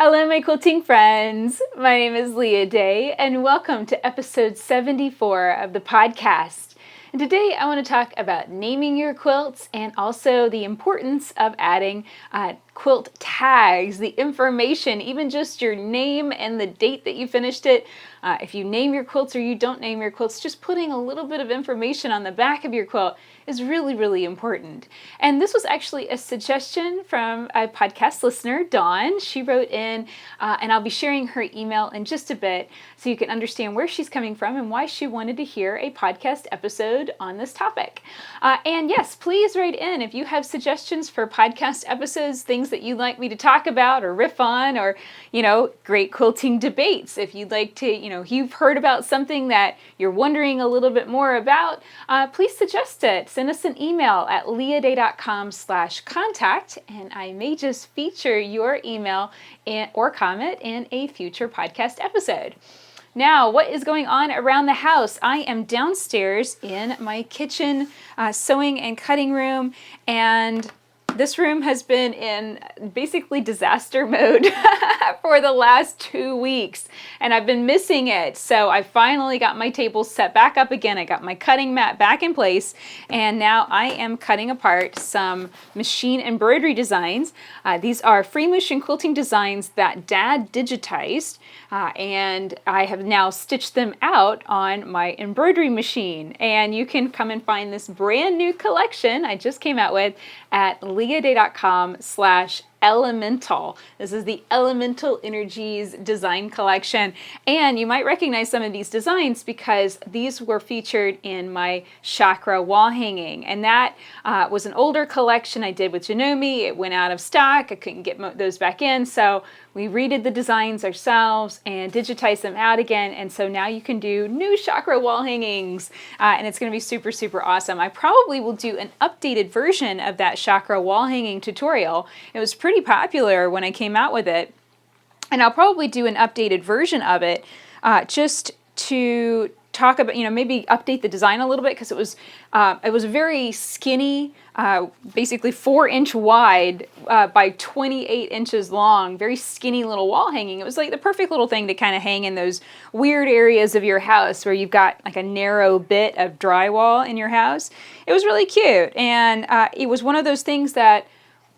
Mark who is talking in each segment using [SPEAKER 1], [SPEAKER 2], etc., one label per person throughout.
[SPEAKER 1] Hello, my quilting friends. My name is Leah Day, and welcome to episode 74 of the podcast. And today I want to talk about naming your quilts and also the importance of adding quilt tags, the information, even just your name and the date that you finished it. If you name your quilts or you don't name your quilts, just putting a little bit of information on the back of your quilt is really, really important. And this was actually a suggestion from a podcast listener, Dawn. She wrote in, and I'll be sharing her email in just a bit so you can understand where she's coming from and why she wanted to hear a podcast episode on this topic. And yes, please write in if you have suggestions for podcast episodes, things that you'd like me to talk about or riff on, or, great quilting debates. If you'd like to, you've heard about something that you're wondering a little bit more about, please suggest it. Send us an email at leahday.com/contact, and I may just feature your email or comment in a future podcast episode. Now, what is going on around the house? I am downstairs in my kitchen sewing and cutting room, and this room has been in basically disaster mode for the last 2 weeks, and I've been missing it. So I finally got my table set back up again. I got my cutting mat back in place, and now I am cutting apart some machine embroidery designs. These are free motion quilting designs that Dad digitized, and I have now stitched them out on my embroidery machine. And you can come and find this brand new collection I just came out with at leahday.com/elemental. This is the Elemental Energies design collection. And you might recognize some of these designs because these were featured in my chakra wall hanging. And that was an older collection I did with Janome. It went out of stock. I couldn't get those back in. So we redid the designs ourselves and digitized them out again. And so now you can do new chakra wall hangings. And it's going to be super, super awesome. I probably will do an updated version of that chakra wall hanging tutorial. It was pretty popular when I came out with it. And I'll probably do an updated version of it just to talk about, maybe update the design a little bit, because it was very skinny, basically 4-inch wide by 28 inches long, very skinny little wall hanging. It was like the perfect little thing to kind of hang in those weird areas of your house where you've got like a narrow bit of drywall in your house. It was really cute, and it was one of those things that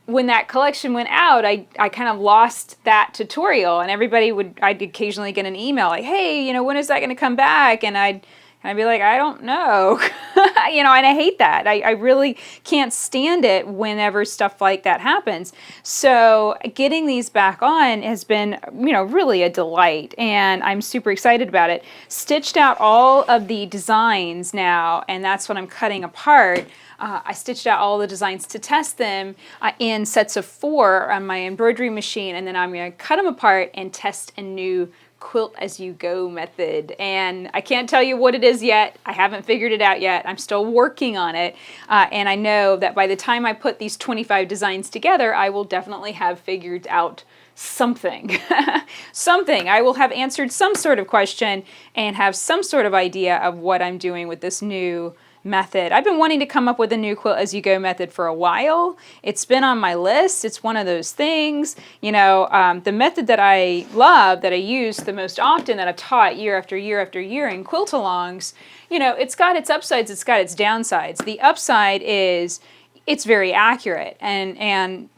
[SPEAKER 1] when that collection went out, I kind of lost that tutorial, and I'd occasionally get an email like, hey, when is that going to come back? And I'd be like, I don't know, and I hate that. I really can't stand it whenever stuff like that happens. So getting these back on has been, really a delight, and I'm super excited about it. Stitched out all of the designs now, and that's what I'm cutting apart. I stitched out all the designs to test them in sets of 4 on my embroidery machine, and then I'm going to cut them apart and test a new quilt as you go method. And I can't tell you what it is yet. I haven't figured it out yet. I'm still working on it. And I know that by the time I put these 25 designs together, I will definitely have figured out something. Something. I will have answered some sort of question and have some sort of idea of what I'm doing with this new method. I've been wanting to come up with a new quilt as you go method for a while. It's been on my list. It's one of those things, the method that I love, that I use the most often, that I've taught year after year after year in quilt-alongs, it's got its upsides, it's got its downsides. The upside is it's very accurate, and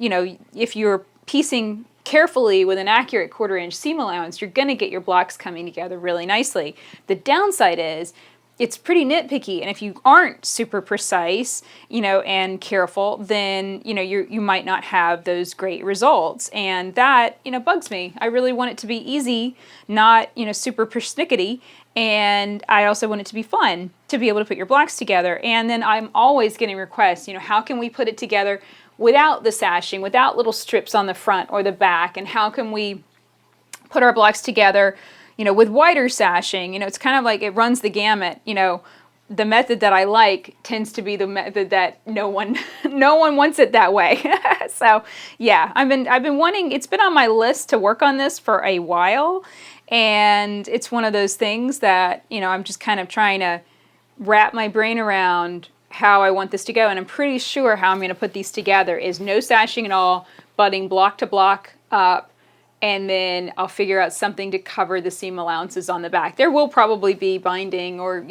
[SPEAKER 1] if you're piecing carefully with an accurate 1/4-inch seam allowance, you're going to get your blocks coming together really nicely. The downside is it's pretty nitpicky, and if you aren't super precise, and careful, then, you might not have those great results, and that, bugs me. I really want it to be easy, not, super persnickety, and I also want it to be fun to be able to put your blocks together. And then I'm always getting requests, how can we put it together without the sashing, without little strips on the front or the back, and how can we put our blocks together with wider sashing? It's kind of like it runs the gamut. The method that I like tends to be the method that no one wants it that way. So yeah, I've been wanting, it's been on my list to work on this for a while, and it's one of those things that, I'm just kind of trying to wrap my brain around how I want this to go, and I'm pretty sure how I'm going to put these together is no sashing at all, butting block to block up, and then I'll figure out something to cover the seam allowances on the back. There will probably be binding or,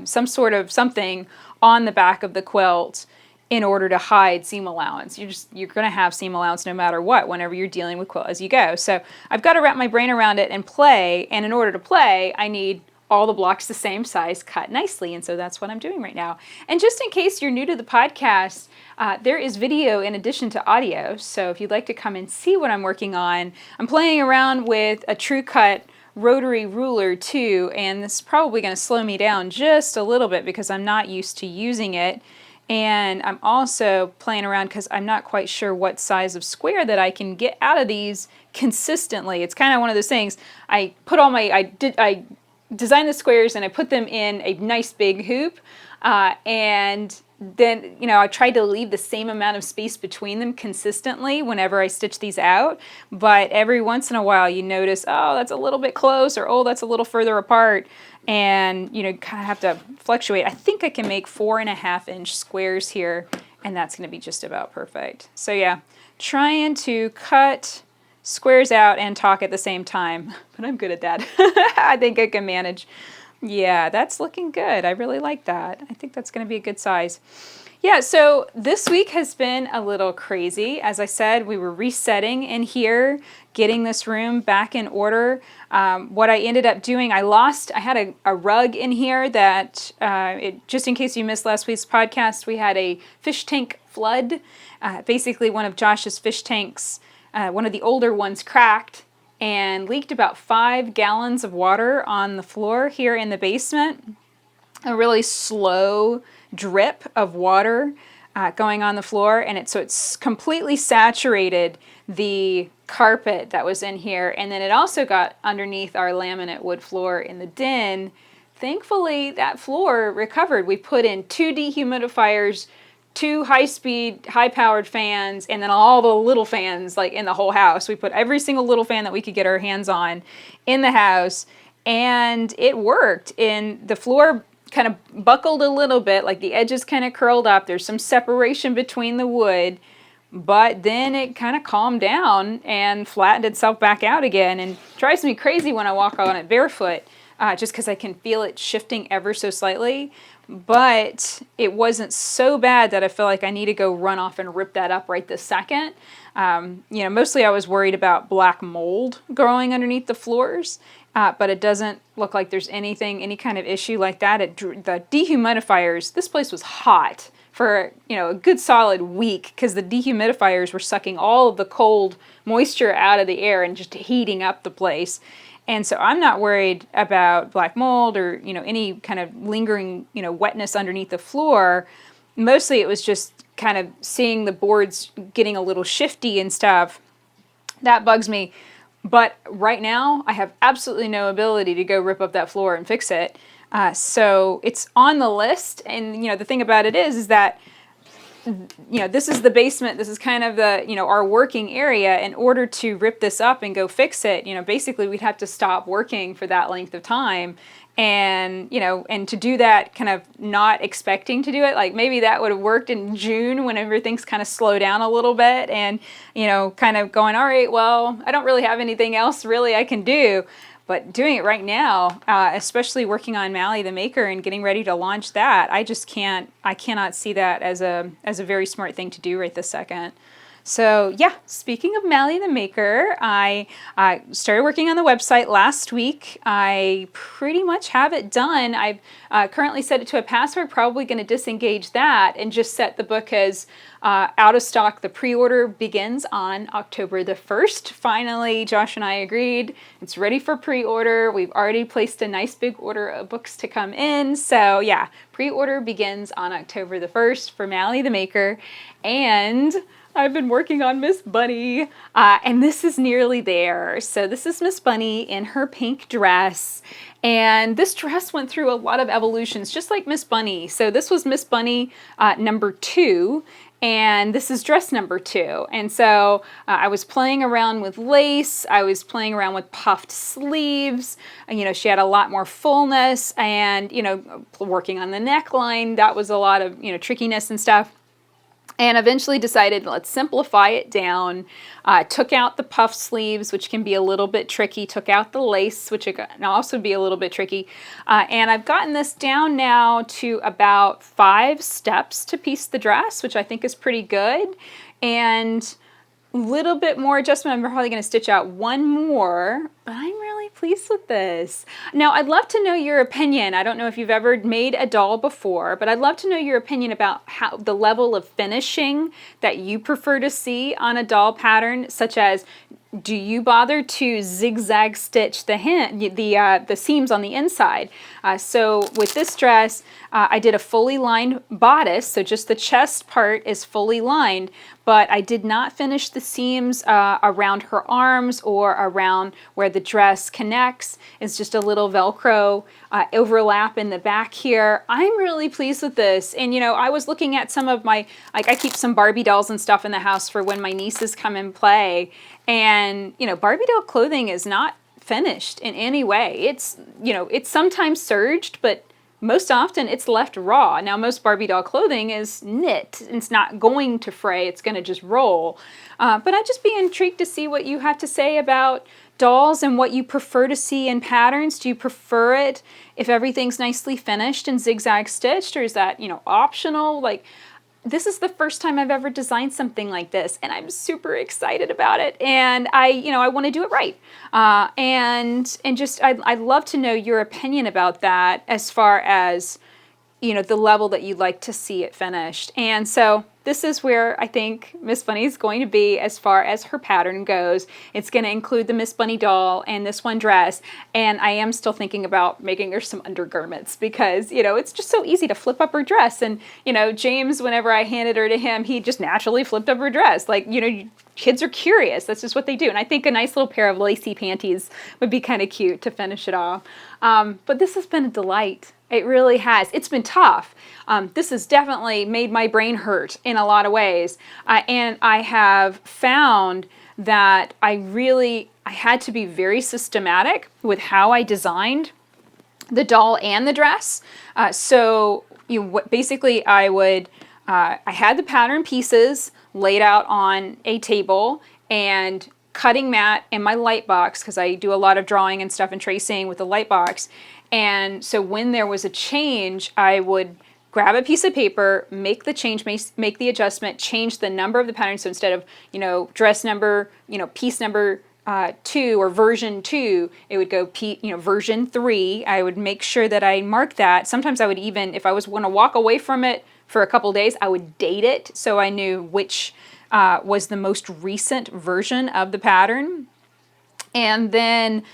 [SPEAKER 1] some sort of something on the back of the quilt in order to hide seam allowance. You're going to have seam allowance no matter what whenever you're dealing with quilt as you go. So I've got to wrap my brain around it and play, and in order to play, I need all the blocks the same size cut nicely, and so that's what I'm doing right now. And just in case you're new to the podcast, there is video in addition to audio, so if you'd like to come and see what I'm working on, I'm playing around with a True Cut rotary ruler too, and this is probably going to slow me down just a little bit because I'm not used to using it. And I'm also playing around because I'm not quite sure what size of square that I can get out of these consistently. It's kind of one of those things. I designed the squares and I put them in a nice big hoop, and then I tried to leave the same amount of space between them consistently whenever I stitch these out, but every once in a while you notice, oh, that's a little bit close, or oh, that's a little further apart, and kind of have to fluctuate. I think I can make 4.5-inch squares here, and that's going to be just about perfect. So yeah, trying to cut squares out and talk at the same time, but I'm good at that. I think I can manage. Yeah, that's looking good. I really like that. I think that's going to be a good size. Yeah, so this week has been a little crazy. As I said, we were resetting in here, getting this room back in order. What I ended up doing, I had a rug in here that, just in case you missed last week's podcast, we had a fish tank flood. Basically, one of Josh's fish tanks, one of the older ones, cracked and leaked about 5 gallons of water on the floor here in the basement. A really slow drip of water going on the floor, and it's completely saturated the carpet that was in here, and then it also got underneath our laminate wood floor in the den. Thankfully, that floor recovered. We put in 2 dehumidifiers, 2 high-speed, high-powered fans, and then all the little fans like in the whole house. We put every single little fan that we could get our hands on in the house, and it worked. And the floor kind of buckled a little bit, like the edges kind of curled up. There's some separation between the wood, but then it kind of calmed down and flattened itself back out again, and drives me crazy when I walk on it barefoot, just because I can feel it shifting ever so slightly. But it wasn't so bad that I feel like I need to go run off and rip that up right this second. Mostly I was worried about black mold growing underneath the floors, but it doesn't look like there's any kind of issue like that. The dehumidifiers, this place was hot for a good solid week because the dehumidifiers were sucking all of the cold moisture out of the air and just heating up the place. And so I'm not worried about black mold or, any kind of lingering, wetness underneath the floor. Mostly it was just kind of seeing the boards getting a little shifty and stuff. That bugs me. But right now I have absolutely no ability to go rip up that floor and fix it. So it's on the list. And, the thing about it is that this is the basement, this is kind of the, our working area. In order to rip this up and go fix it, basically we'd have to stop working for that length of time. And, and to do that kind of not expecting to do it, like maybe that would have worked in June when everything's kind of slow down a little bit and, kind of going, all right, well, I don't really have anything else really I can do. But doing it right now, especially working on Mally the Maker and getting ready to launch that, I cannot see that as a very smart thing to do right this second. So yeah, speaking of Mally the Maker, I started working on the website last week. I pretty much have it done. I've currently set it to a password, probably going to disengage that and just set the book as out of stock. The pre-order begins on October the 1st. Finally, Josh and I agreed. It's ready for pre-order. We've already placed a nice big order of books to come in. So yeah, pre-order begins on October the 1st for Mally the Maker. And I've been working on Miss Bunny, and this is nearly there. So this is Miss Bunny in her pink dress, and this dress went through a lot of evolutions, just like Miss Bunny. So this was Miss Bunny number 2, and this is dress number 2. And so I was playing around with lace, I was playing around with puffed sleeves, she had a lot more fullness, and, working on the neckline, that was a lot of, trickiness and stuff. and eventually decided, let's simplify it down. Took out the puff sleeves, which can be a little bit tricky. Took out the lace, which can also be a little bit tricky. And I've gotten this down now to about 5 steps to piece the dress, which I think is pretty good. And little bit more adjustment. I'm probably going to stitch out one more, but I'm really pleased with this. Now, I'd love to know your opinion. I don't know if you've ever made a doll before, but I'd love to know your opinion about how the level of finishing that you prefer to see on a doll pattern, such as, do you bother to zigzag stitch the seams on the inside? So with this dress, I did a fully lined bodice, so just the chest part is fully lined, but I did not finish the seams around her arms or around where the dress connects. It's just a little Velcro overlap in the back here. I'm really pleased with this. And I was looking at some of my, I keep some Barbie dolls and stuff in the house for when my nieces come and play. And, Barbie doll clothing is not finished in any way. It's, it's sometimes serged, but most often it's left raw. Now, most Barbie doll clothing is knit. It's not going to fray. It's going to just roll. But I'd just be intrigued to see what you have to say about dolls and what you prefer to see in patterns. Do you prefer it if everything's nicely finished and zigzag stitched, or is that, optional? Like, this is the first time I've ever designed something like this, and I'm super excited about it. And I want to do it right. I'd love to know your opinion about that as far as, the level that you'd like to see it finished. And so this is where I think Miss Bunny is going to be as far as her pattern goes. It's going to include the Miss Bunny doll and this one dress. And I am still thinking about making her some undergarments because, it's just so easy to flip up her dress. And, James, whenever I handed her to him, he just naturally flipped up her dress. Like, kids are curious. That's just what they do. And I think a nice little pair of lacy panties would be kind of cute to finish it off. But this has been a delight. It really has. It's been tough. This has definitely made my brain hurt in a lot of ways. And I have found that I had to be very systematic with how I designed the doll and the dress. Basically I had the pattern pieces laid out on a table and cutting mat and my light box, because I do a lot of drawing and stuff and tracing with the light box. And so when there was a change, I would grab a piece of paper, make the change, make the adjustment, change the number of the pattern. So instead of, dress number, piece number 2 or version 2, it would go version 3. I would make sure that I mark that. Sometimes I would even, if I was going to walk away from it for a couple days, I would date it so I knew which was the most recent version of the pattern. And then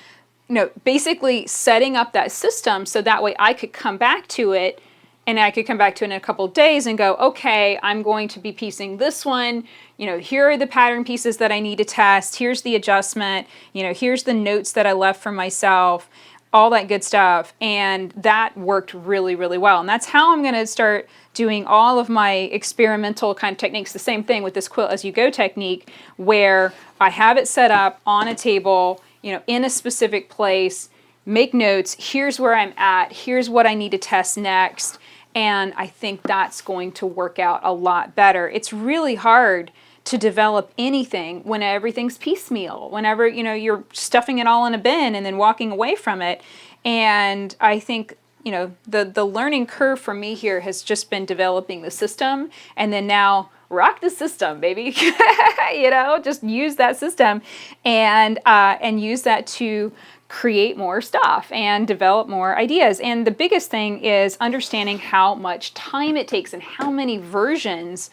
[SPEAKER 1] basically setting up that system so that way I could come back to it, and I could come back to it in a couple of days and go, okay, I'm going to be piecing this one. Here are the pattern pieces that I need to test. Here's the adjustment. Here's the notes that I left for myself, all that good stuff. And that worked really, really well. And that's how I'm going to start doing all of my experimental kind of techniques. The same thing with this quilt as you go technique, where I have it set up on a table, in a specific place, make notes, here's where I'm at, here's what I need to test next, and I think that's going to work out a lot better. It's really hard to develop anything when everything's piecemeal, whenever, you're stuffing it all in a bin and then walking away from it. And I think, the learning curve for me here has just been developing the system, and then now rock the system, baby. Just use that system and use that to create more stuff and develop more ideas. And the biggest thing is understanding how much time it takes and how many versions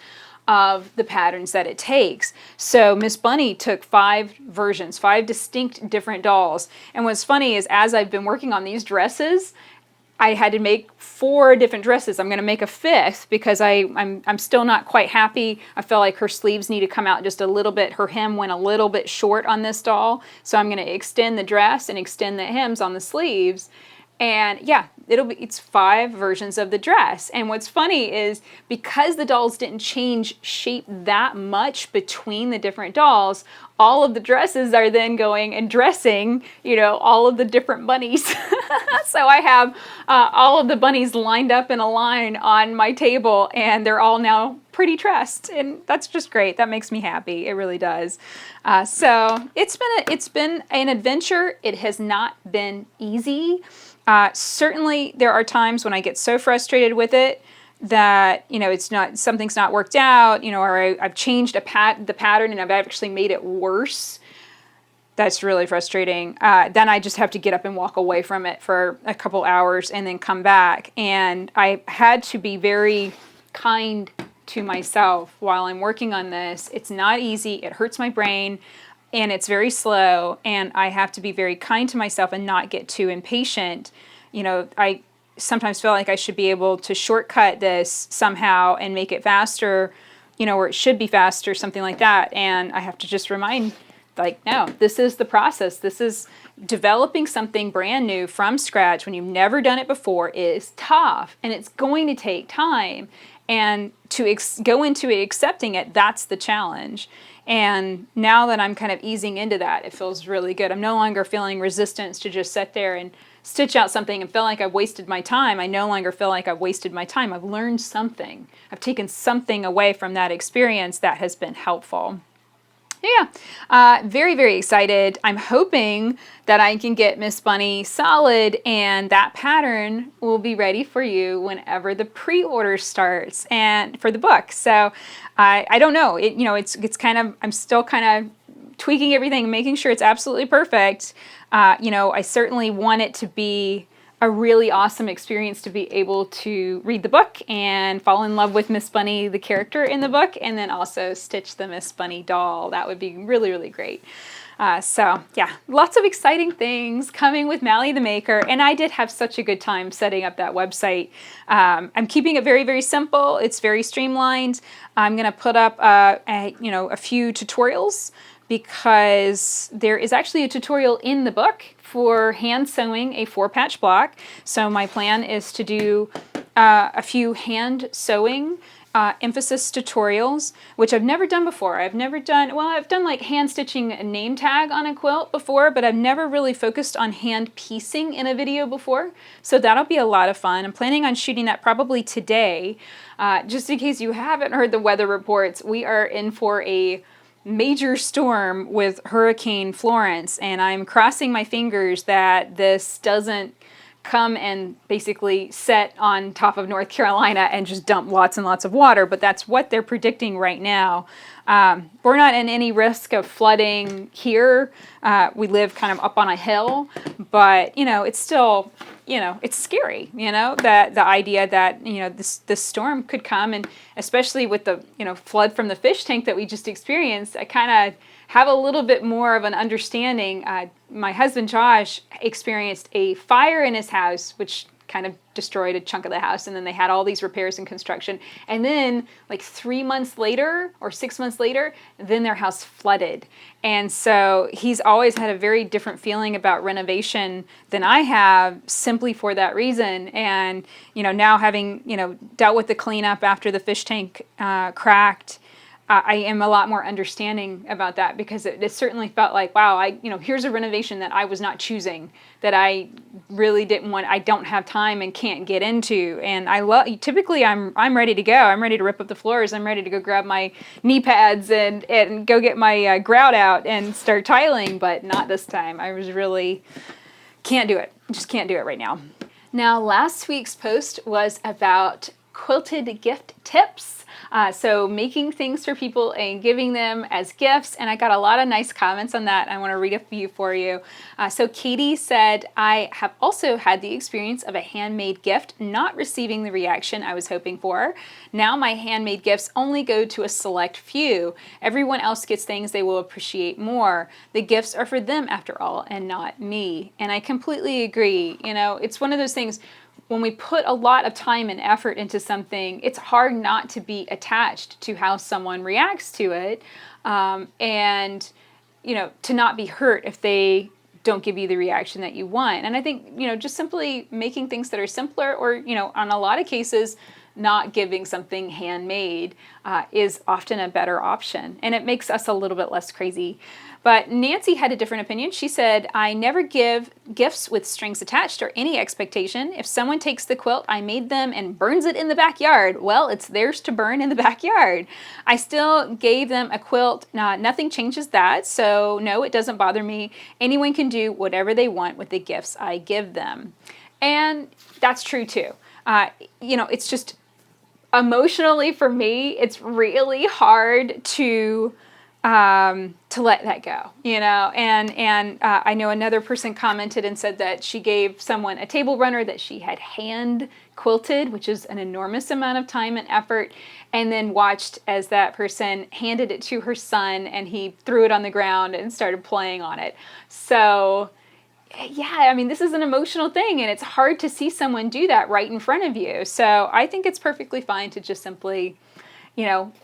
[SPEAKER 1] of the patterns that it takes. So Miss Bunny took 5 versions, 5 distinct different dolls. And what's funny is as I've been working on these dresses, I had to make 4 different dresses. I'm going to make a 5th because I'm still not quite happy. I feel like her sleeves need to come out just a little bit. Her hem went a little bit short on this doll. So I'm going to extend the dress and extend the hems on the sleeves. And yeah, it's 5 versions of the dress. And what's funny is because the dolls didn't change shape that much between the different dolls, all of the dresses are then going and dressing, all of the different bunnies. So I have all of the bunnies lined up in a line on my table, and they're all now pretty trust, and that's just great. That makes me happy. It really does. So it's been an adventure. It has not been easy. Certainly there are times when I get so frustrated with it that, something's not worked out, or I've changed the pattern and I've actually made it worse. That's really frustrating. Then I just have to get up and walk away from it for a couple hours and then come back. And I had to be very kind to myself while I'm working on this. It's not easy. It hurts my brain and it's very slow. And I have to be very kind to myself and not get too impatient. I sometimes feel like I should be able to shortcut this somehow and make it faster, or it should be faster, something like that. And I have to just remind, no, this is the process. This is developing something brand new from scratch when you've never done it before is tough, and it's going to take time. And to go into it accepting it, that's the challenge. And now that I'm kind of easing into that, it feels really good. I'm no longer feeling resistance to just sit there and stitch out something and feel like I've wasted my time. I no longer feel like I've wasted my time. I've learned something. I've taken something away from that experience that has been helpful. Yeah, very, very excited. I'm hoping that I can get Miss Bunny solid and that pattern will be ready for you whenever the pre-order starts and for the book. So I don't know. It's kind of, I'm still kind of tweaking everything and making sure it's absolutely perfect. I certainly want it to be a really awesome experience to be able to read the book and fall in love with Miss Bunny, the character in the book, and then also stitch the Miss Bunny doll. That would be really, really great. So yeah, lots of exciting things coming with Mally the Maker, and I did have such a good time setting up that website. I'm keeping it very, very simple. It's very streamlined. I'm going to put up a few tutorials because there is actually a tutorial in the book for hand sewing a 4-patch block. So my plan is to do a few hand sewing emphasis tutorials, which I've never done before. I've done like hand stitching a name tag on a quilt before, but I've never really focused on hand piecing in a video before. So that'll be a lot of fun. I'm planning on shooting that probably today. Just in case you haven't heard the weather reports, we are in for a major storm with Hurricane Florence, and I'm crossing my fingers that this doesn't come and basically set on top of North Carolina and just dump lots and lots of water, but that's what they're predicting right now. We're not in any risk of flooding here. We live kind of up on a hill, but it's still, it's scary, that the idea that, this storm could come, and especially with the, flood from the fish tank that we just experienced, I kind of have a little bit more of an understanding. My husband Josh experienced a fire in his house, which kind of destroyed a chunk of the house, and then they had all these repairs and construction, and then like 3 months later or 6 months later, then their house flooded. And so he's always had a very different feeling about renovation than I have, simply for that reason. And now having dealt with the cleanup after the fish tank cracked, I am a lot more understanding about that, because it certainly felt like, wow, here's a renovation that I was not choosing, that I really didn't want, I don't have time and can't get into. And typically I'm ready to go. I'm ready to rip up the floors. I'm ready to go grab my knee pads and go get my grout out and start tiling, but not this time. I was really, can't do it. Just can't do it right now. Now, last week's post was about quilted gift tips. So making things for people and giving them as gifts, and I got a lot of nice comments on that. I want to read a few for you. So Katie said, I have also had the experience of a handmade gift not receiving the reaction I was hoping for. Now my handmade gifts only go to a select few. Everyone else gets things they will appreciate more. The gifts are for them after all, and not me. And I completely agree. It's one of those things, when we put a lot of time and effort into something, it's hard not to be attached to how someone reacts to it, and to not be hurt if they don't give you the reaction that you want. And I think just simply making things that are simpler, or on a lot of cases, not giving something handmade is often a better option, and it makes us a little bit less crazy. But Nancy had a different opinion. She said, I never give gifts with strings attached or any expectation. If someone takes the quilt I made them and burns it in the backyard, well, it's theirs to burn in the backyard. I still gave them a quilt. Nothing changes that. So no, it doesn't bother me. Anyone can do whatever they want with the gifts I give them. And that's true too. It's just emotionally for me, it's really hard to let that go, and I know another person commented and said that she gave someone a table runner that she had hand quilted, which is an enormous amount of time and effort, and then watched as that person handed it to her son and he threw it on the ground and started playing on it. So yeah, I mean, this is an emotional thing, and it's hard to see someone do that right in front of you. So I think it's perfectly fine to just simply,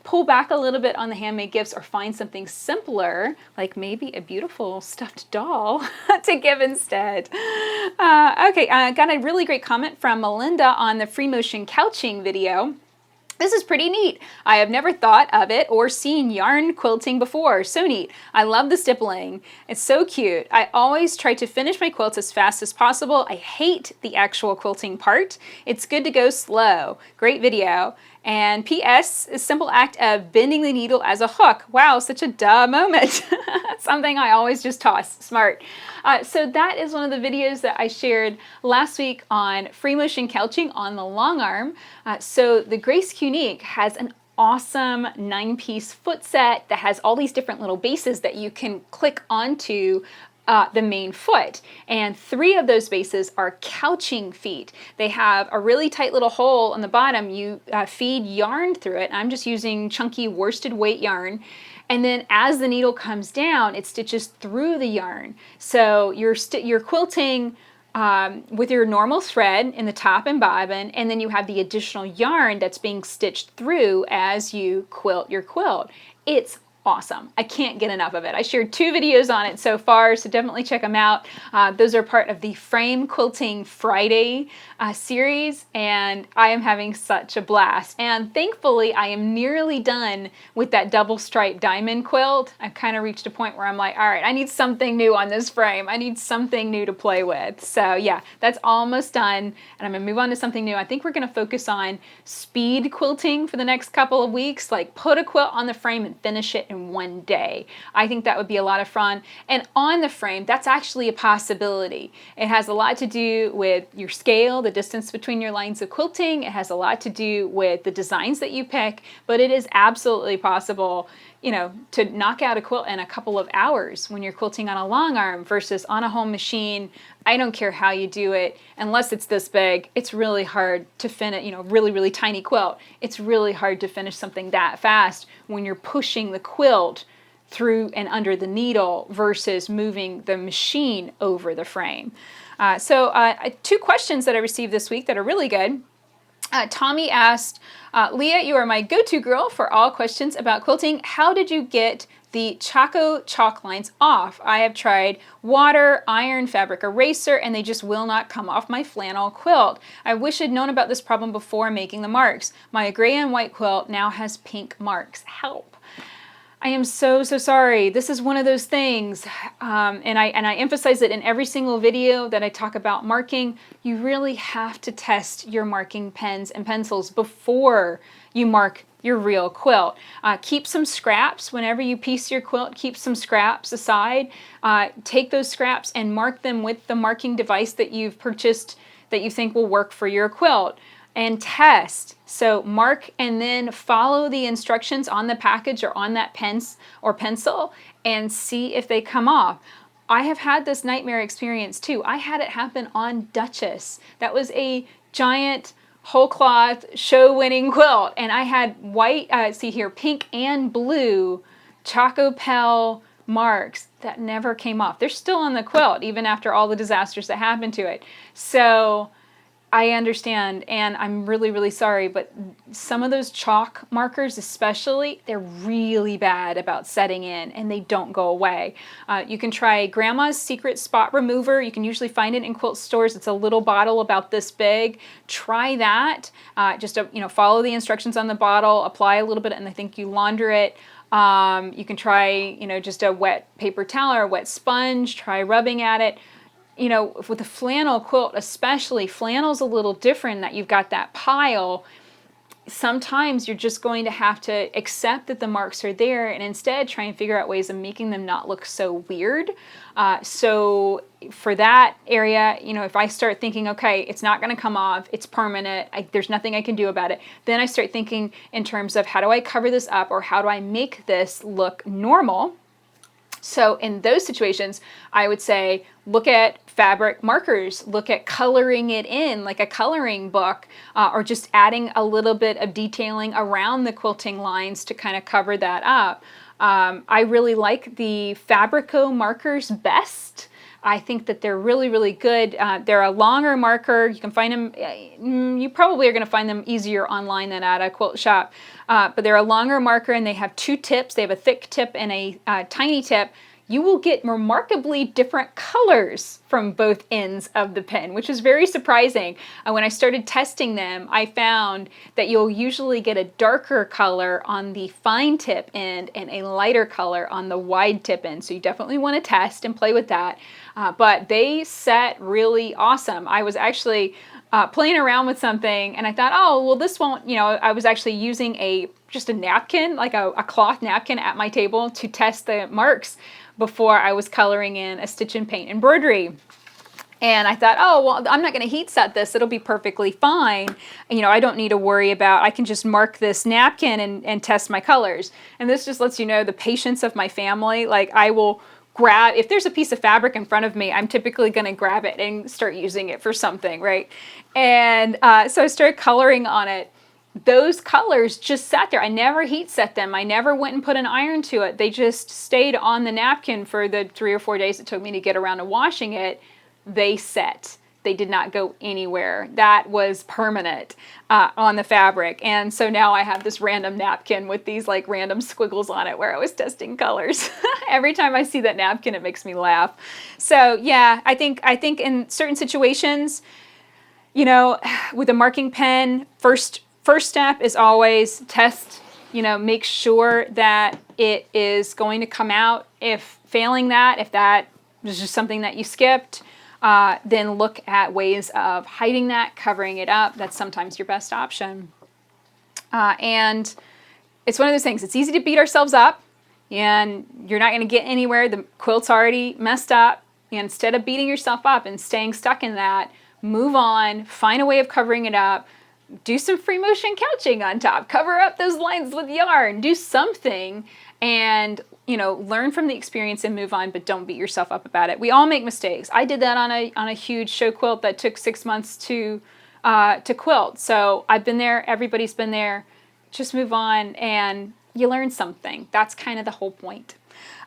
[SPEAKER 1] pull back a little bit on the handmade gifts or find something simpler, like maybe a beautiful stuffed doll to give instead. I got a really great comment from Melinda on the free motion couching video. This is pretty neat. I have never thought of it or seen yarn quilting before. So neat. I love the stippling. It's so cute. I always try to finish my quilts as fast as possible. I hate the actual quilting part. It's good to go slow. Great video. And P.S. a simple act of bending the needle as a hook. Wow, such a duh moment. Something I always just toss. Smart. So that is one of the videos that I shared last week on free motion couching on the long arm. So the Grace Cunique has an awesome 9-piece foot set that has all these different little bases that you can click onto the main foot, and 3 of those bases are couching feet. They have a really tight little hole on the bottom. You feed yarn through it. I'm just using chunky worsted weight yarn, and then as the needle comes down, it stitches through the yarn. So you're quilting with your normal thread in the top and bobbin, and then you have the additional yarn that's being stitched through as you quilt your quilt. It's awesome. I can't get enough of it. I shared 2 videos on it so far, so definitely check them out. Those are part of the Frame Quilting Friday series, and I am having such a blast. And thankfully, I am nearly done with that double stripe diamond quilt. I've kind of reached a point where I'm like, all right, I need something new on this frame. I need something new to play with. So yeah, that's almost done, and I'm gonna move on to something new. I think we're gonna focus on speed quilting for the next couple of weeks, like put a quilt on the frame and finish it in one day. I think that would be a lot of fun. And on the frame, that's actually a possibility. It has a lot to do with your scale, the distance between your lines of quilting. It has a lot to do with the designs that you pick, but it is absolutely possible, to knock out a quilt in a couple of hours when you're quilting on a long arm versus on a home machine. I don't care how you do it, unless it's this big, it's really hard to finish, really, really tiny quilt. It's really hard to finish something that fast when you're pushing the quilt through and under the needle versus moving the machine over the frame. So 2 questions that I received this week that are really good. Tommy asked, Leah, you are my go-to girl for all questions about quilting. How did you get the Chaco chalk lines off? I have tried water, iron, fabric eraser, and they just will not come off my flannel quilt. I wish I'd known about this problem before making the marks. My gray and white quilt now has pink marks. Help. I am so sorry. This is one of those things, and I emphasize it in every single video that I talk about marking. You really have to test your marking pens and pencils before you mark your real quilt. Keep some scraps whenever you piece your quilt. Keep some scraps aside. Take those scraps and mark them with the marking device that you've purchased that you think will work for your quilt. And test. So mark and then follow the instructions on the package or on that pen or pencil and see if they come off. I have had this nightmare experience too. I had it happen on Duchess. That was a giant whole cloth show winning quilt, and I had white, pink and blue Choco Pel marks that never came off. They're still on the quilt even after all the disasters that happened to it. So I understand, and I'm really, really sorry, but some of those chalk markers especially, they're really bad about setting in, and they don't go away. You can try Grandma's Secret Spot Remover. You can usually find it in quilt stores. It's a little bottle about this big. Try that. Follow the instructions on the bottle, apply a little bit, and I think you launder it. You can try, just a wet paper towel or a wet sponge, try rubbing at it. With a flannel quilt, especially, flannel's a little different, that you've got that pile. Sometimes you're just going to have to accept that the marks are there and instead try and figure out ways of making them not look so weird. So for that area, if I start thinking, okay, it's not going to come off, it's permanent, there's nothing I can do about it, then I start thinking in terms of how do I cover this up, or how do I make this look normal? So in those situations, I would say look at fabric markers, look at coloring it in like a coloring book, or just adding a little bit of detailing around the quilting lines to kind of cover that up. I really like the Fabrico markers best. I think that they're really, really good. They're a longer marker. You can find them, you probably are going to find them easier online than at a quilt shop. But they're a longer marker, and they have two tips. They have a thick tip and a tiny tip. You will get remarkably different colors from both ends of the pen, which is very surprising. When I started testing them, I found that you'll usually get a darker color on the fine tip end and a lighter color on the wide tip end. So you definitely want to test and play with that. But they set really awesome. I was actually playing around with something, and I thought, oh, well, this won't, I was actually using just a napkin, like a cloth napkin at my table to test the marks before I was coloring in a stitch and paint embroidery. And I thought, oh, well, I'm not going to heat set this. It'll be perfectly fine. I don't need to worry about, I can just mark this napkin and test my colors. And this just lets you know the patience of my family. Like, I will grab, if there's a piece of fabric in front of me, I'm typically going to grab it and start using it for something, right? And so I started coloring on it. Those colors just sat there. I never heat set them. I never went and put an iron to it. They just stayed on the napkin for the 3 or 4 days it took me to get around to washing it. They set. They did not go anywhere. That was permanent on the fabric. And so now I have this random napkin with these like random squiggles on it where I was testing colors. Every time I see that napkin, it makes me laugh. So yeah, I think in certain situations, with a marking pen, first step is always test, make sure that it is going to come out. If failing that, if that is just something that you skipped, then look at ways of hiding that, covering it up. That's sometimes your best option. And it's one of those things, it's easy to beat ourselves up, and you're not going to get anywhere. The quilt's already messed up. And instead of beating yourself up and staying stuck in that, move on, find a way of covering it up. Do some free motion couching on top, cover up those lines with yarn, do something, and learn from the experience and move on, but don't beat yourself up about it. We all make mistakes. I did that on a huge show quilt that took 6 months to quilt. So I've been there, everybody's been there. Just move on and you learn something. That's kind of the whole point.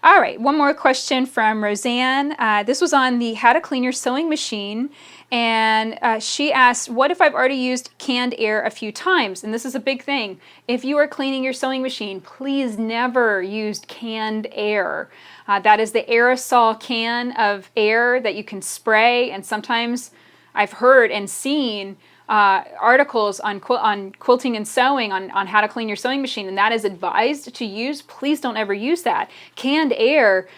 [SPEAKER 1] All right, one more question from Roseanne. This was on the How to Clean Your Sewing Machine. And she asked, what if I've already used canned air a few times? And this is a big thing. If you are cleaning your sewing machine, please never use canned air. That is the aerosol can of air that you can spray. And sometimes I've heard and seen articles on quilting and sewing on how to clean your sewing machine, and that is advised to use. Please don't ever use that. Canned air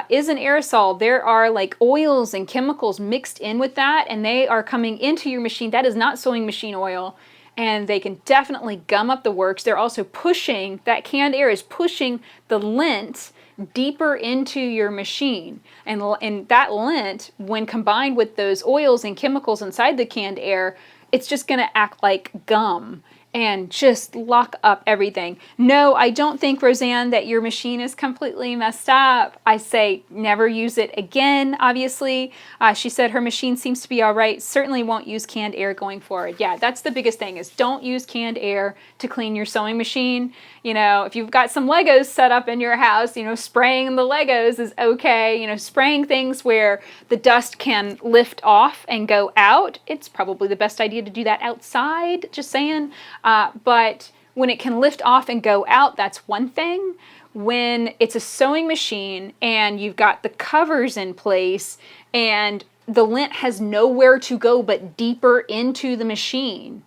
[SPEAKER 1] is an aerosol. There are like oils and chemicals mixed in with that, and they are coming into your machine. That is not sewing machine oil, and they can definitely gum up the works. They're also pushing, that canned air is pushing the lint deeper into your machine, and that lint, when combined with those oils and chemicals inside the canned air, it's just going to act like gum and just lock up everything. No, I don't think, Roseanne, that your machine is completely messed up. I say never use it again, obviously. She said her machine seems to be all right. Certainly won't use canned air going forward. Yeah, that's the biggest thing, is don't use canned air to clean your sewing machine. If you've got some Legos set up in your house, spraying the Legos is okay. Spraying things where the dust can lift off and go out, it's probably the best idea to do that outside, just saying. But when it can lift off and go out, that's one thing. When it's a sewing machine and you've got the covers in place and the lint has nowhere to go but deeper into the machine,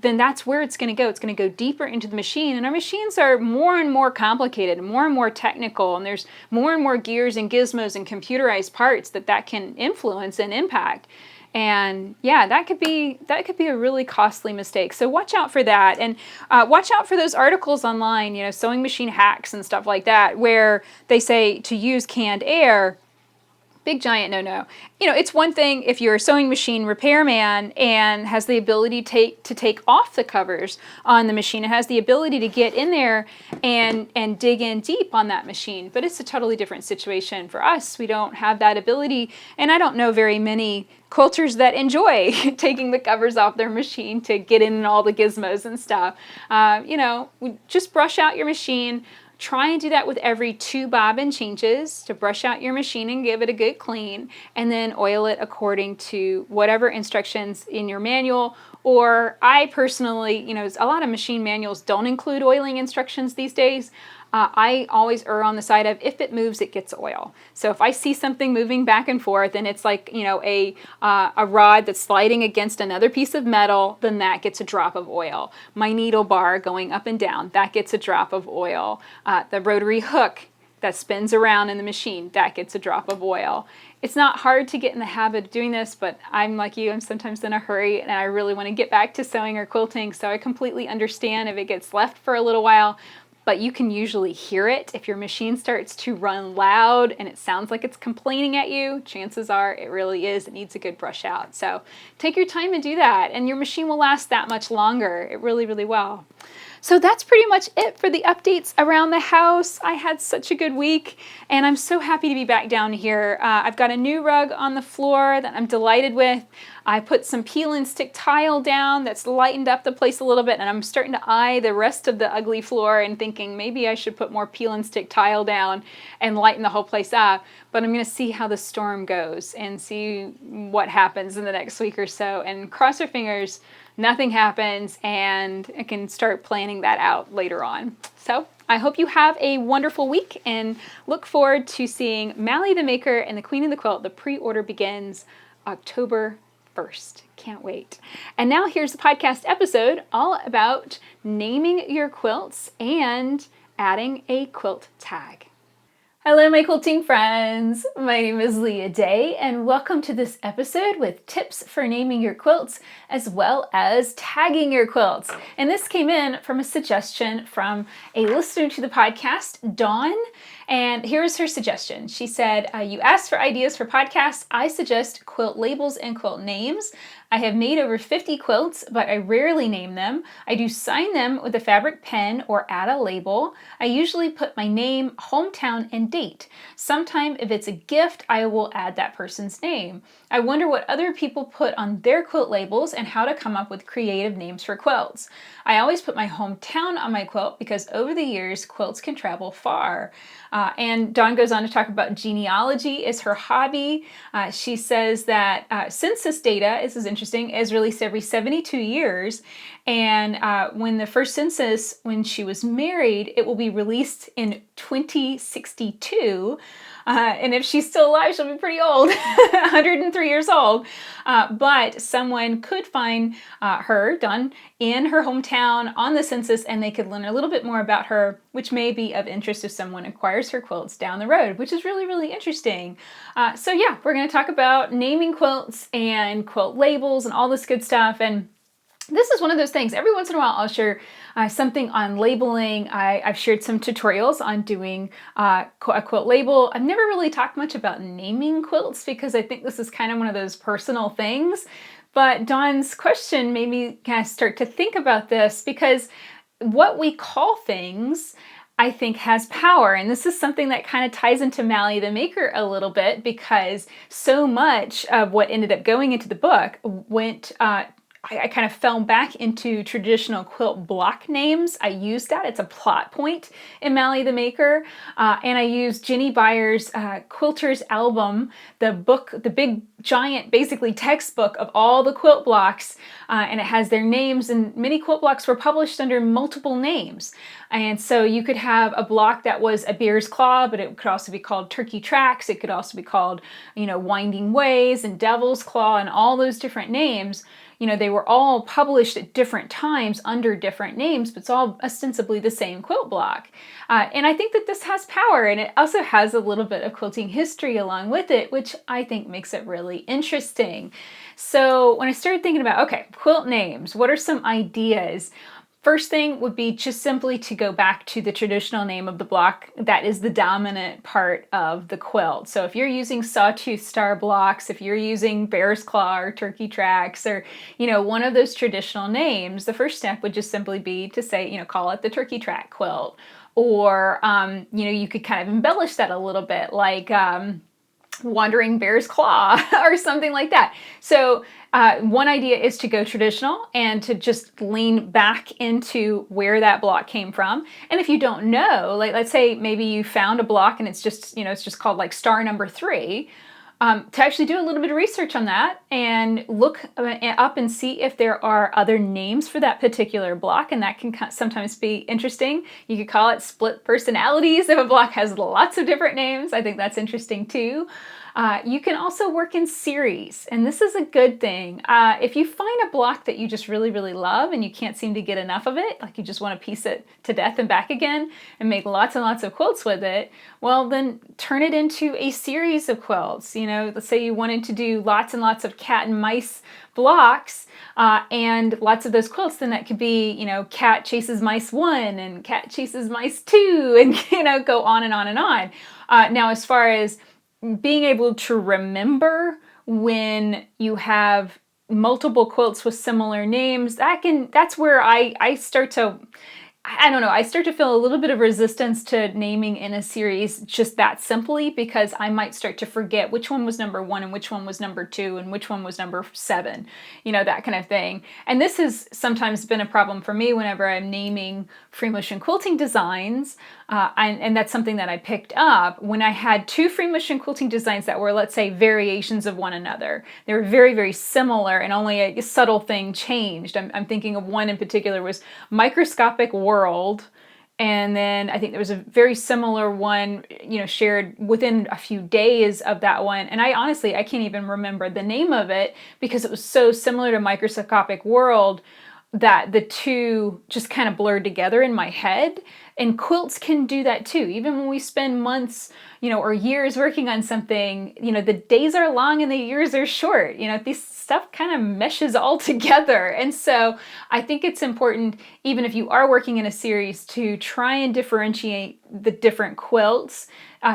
[SPEAKER 1] then that's where it's going to go. It's going to go deeper into the machine. And our machines are more and more complicated, more and more technical, and there's more and more gears and gizmos and computerized parts that can influence and impact. And yeah, that could be a really costly mistake. So watch out for that, and watch out for those articles online, sewing machine hacks and stuff like that, where they say to use canned air. Big giant no-no. It's one thing if you're a sewing machine repairman and has the ability to take off the covers on the machine. It has the ability to get in there and dig in deep on that machine. But it's a totally different situation for us. We don't have that ability, and I don't know very many quilters that enjoy taking the covers off their machine to get in all the gizmos and stuff. Just brush out your machine. Try and do that with every 2 bobbin changes to brush out your machine and give it a good clean, and then oil it according to whatever instructions in your manual. Or I personally, a lot of machine manuals don't include oiling instructions these days. I always err on the side of if it moves, it gets oil. So if I see something moving back and forth and it's like, a rod that's sliding against another piece of metal, then that gets a drop of oil. My needle bar going up and down, that gets a drop of oil. The rotary hook that spins around in the machine, that gets a drop of oil. It's not hard to get in the habit of doing this, but I'm like you, I'm sometimes in a hurry and I really want to get back to sewing or quilting, so I completely understand if it gets left for a little while. But you can usually hear it. If your machine starts to run loud and it sounds like it's complaining at you, chances are it really is. It needs a good brush out. So take your time and do that, and your machine will last that much longer. It really, really will. So that's pretty much it for the updates around the house. I had such a good week, and I'm so happy to be back down here. I've got a new rug on the floor that I'm delighted with. I put some peel and stick tile down that's lightened up the place a little bit, and I'm starting to eye the rest of the ugly floor and thinking maybe I should put more peel and stick tile down and lighten the whole place up. But I'm going to see how the storm goes and see what happens in the next week or so, and cross our fingers nothing happens, and I can start planning that out later on. So I hope you have a wonderful week and look forward to seeing Mally the Maker and the Queen of the Quilt. The pre-order begins October 1st. Can't wait. And now here's the podcast episode all about naming your quilts and adding a quilt tag. Hello, my quilting friends. My name is Leah Day, and welcome to this episode with tips for naming your quilts as well as tagging your quilts. And this came in from a suggestion from a listener to the podcast, Dawn. And here's her suggestion. She said, you asked for ideas for podcasts. I suggest quilt labels and quilt names. I have made over 50 quilts, but I rarely name them. I do sign them with a fabric pen or add a label. I usually put my name, hometown, and date. Sometime if it's a gift, I will add that person's name. I wonder what other people put on their quilt labels and how to come up with creative names for quilts. I always put my hometown on my quilt because over the years, quilts can travel far. And Dawn goes on to talk about genealogy is her hobby. She says that census data, this is interesting, is released every 72 years. And when the first census, when she was married, it will be released in 2062. And if she's still alive, she'll be pretty old, 103 years old. But someone could find her, Dawn, in her hometown on the census, and they could learn a little bit more about her, which may be of interest if someone acquires her quilts down the road, which is really, really interesting. So yeah, we're going to talk about naming quilts and quilt labels and all this good stuff. And this is one of those things. Every once in a while, I'll share something on labeling. I've shared some tutorials on doing a quilt label. I've never really talked much about naming quilts because I think this is kind of one of those personal things. But Dawn's question made me kind of start to think about this, because what we call things, I think, has power. And this is something that kind of ties into Mally the Maker a little bit, because so much of what ended up going into the book went I kind of fell back into traditional quilt block names. I used that. It's a plot point in Mally the Maker. And I used Jenny Byer's Quilter's Album, the book, the big giant, basically textbook of all the quilt blocks. And it has their names, and many quilt blocks were published under multiple names. And so you could have a block that was a bear's claw, but it could also be called turkey tracks. It could also be called, winding ways and devil's claw and all those different names. they were all published at different times under different names, but it's all ostensibly the same quilt block. And I think that this has power, and it also has a little bit of quilting history along with it, which I think makes it really interesting. So when I started thinking about, okay, quilt names, what are some ideas? First thing would be just simply to go back to the traditional name of the block that is the dominant part of the quilt. So if you're using Sawtooth Star blocks, if you're using Bear's Claw or Turkey Tracks, or one of those traditional names, the first step would just simply be to say, call it the Turkey Track quilt. Or you could kind of embellish that a little bit, like Wandering Bear's Claw or something like that. So one idea is to go traditional and to just lean back into where that block came from. And if you don't know, like let's say maybe you found a block and it's just, it's just called like star number 3, to actually do a little bit of research on that and look up and see if there are other names for that particular block, and that can sometimes be interesting. You could call it split personalities if a block has lots of different names. I think that's interesting too. You can also work in series, and this is a good thing. If you find a block that you just really, really love and you can't seem to get enough of it, like you just want to piece it to death and back again and make lots and lots of quilts with it, well, then turn it into a series of quilts. Let's say you wanted to do lots and lots of cat and mice blocks and lots of those quilts, then that could be, Cat Chases Mice 1 and Cat Chases Mice 2 and, go on and on and on. Now, as far as being able to remember when you have multiple quilts with similar names, that's where I start to, I don't know, I start to feel a little bit of resistance to naming in a series just that simply, because I might start to forget which one was number 1 and which one was number 2 and which one was number 7, that kind of thing. And this has sometimes been a problem for me whenever I'm naming free motion quilting designs. And that's something that I picked up when I had 2 free motion quilting designs that were, let's say, variations of one another. They were very, very similar, and only a subtle thing changed. I'm thinking of one in particular was Microscopic World, and then I think there was a very similar one, shared within a few days of that one. And I can't even remember the name of it because it was so similar to Microscopic World that the two just kind of blurred together in my head. And quilts can do that too. Even when we spend months, or years working on something, the days are long and the years are short. This stuff kind of meshes all together. And so I think it's important, even if you are working in a series, to try and differentiate the different quilts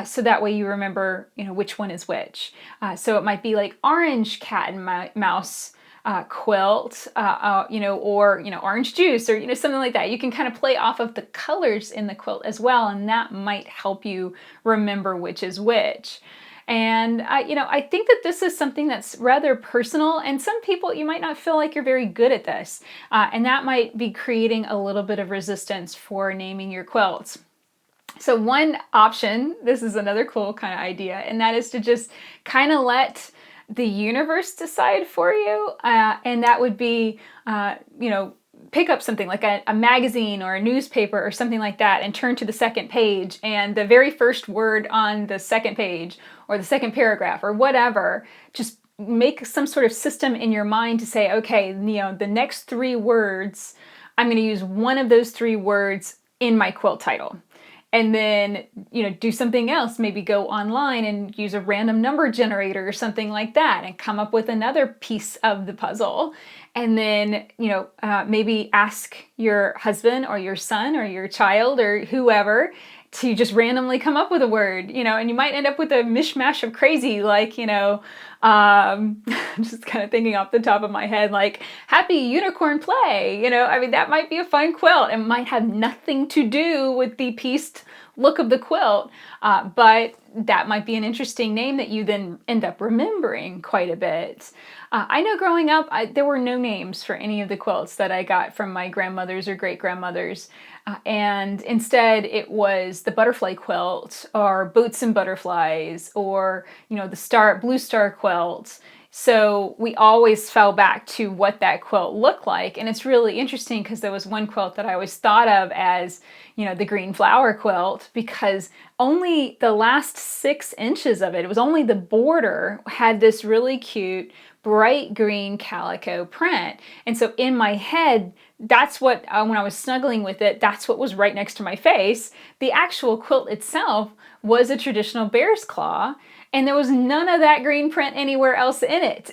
[SPEAKER 1] so that way you remember, which one is which. So it might be like Orange Cat and Mouse quilt, or orange juice, or something like that. You can kind of play off of the colors in the quilt as well, and that might help you remember which is which. And I think that this is something that's rather personal, and some people, you might not feel like you're very good at this, and that might be creating a little bit of resistance for naming your quilts. So one option, this is another cool kind of idea, and that is to just kind of let the universe decide for you, and that would be, pick up something like a magazine or a newspaper or something like that and turn to the second page, and the very first word on the second page or the second paragraph or whatever, just make some sort of system in your mind to say, okay, the next 3 words, I'm going to use one of those 3 words in my quilt title. And then, do something else, maybe go online and use a random number generator or something like that and come up with another piece of the puzzle. And then, maybe ask your husband or your son or your child or whoever to just randomly come up with a word, and you might end up with a mishmash of crazy, like, I'm just kind of thinking off the top of my head, like Happy Unicorn Play, that might be a fun quilt. It might have nothing to do with the pieced look of the quilt, but that might be an interesting name that you then end up remembering quite a bit. I know growing up, there were no names for any of the quilts that I got from my grandmothers or great-grandmothers. And instead it was the butterfly quilt or Boats and Butterflies or, the blue star quilt. So we always fell back to what that quilt looked like. And it's really interesting because there was one quilt that I always thought of as, the green flower quilt, because only the last 6 inches of it was only the border, had this really cute bright green calico print. And so in my head, that's what, when I was snuggling with it, that's what was right next to my face. The actual quilt itself was a traditional bear's claw, and there was none of that green print anywhere else in it.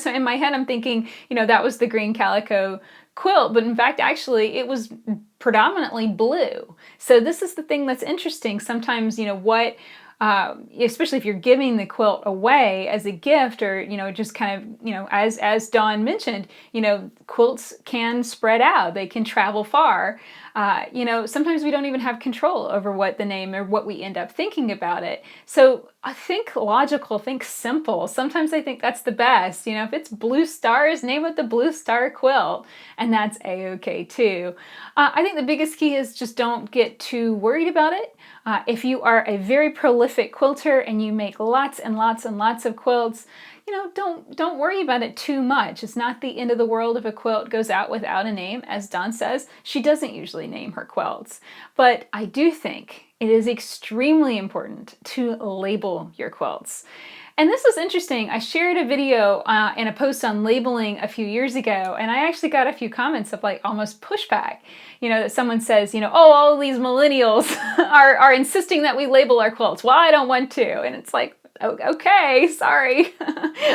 [SPEAKER 1] So in my head, I'm thinking, that was the green calico quilt, but in fact, actually, it was predominantly blue. So this is the thing that's interesting. Sometimes, especially if you're giving the quilt away as a gift, or just kind of, as Dawn mentioned, quilts can spread out, they can travel far. Sometimes we don't even have control over what the name or what we end up thinking about it. So I think logical, think simple. Sometimes I think that's the best. If it's blue stars, name it the Blue Star Quilt, and that's a-okay too. I think the biggest key is just don't get too worried about it. If you are a very prolific quilter and you make lots and lots and lots of quilts, don't worry about it too much. It's not the end of the world if a quilt goes out without a name. As Dawn says, she doesn't usually name her quilts. But I do think it is extremely important to label your quilts. And this was interesting. I shared a video and a post on labeling a few years ago, and I actually got a few comments of almost pushback. That someone says, oh, all of these millennials are insisting that we label our quilts. Well, I don't want to. And it's like, okay, sorry.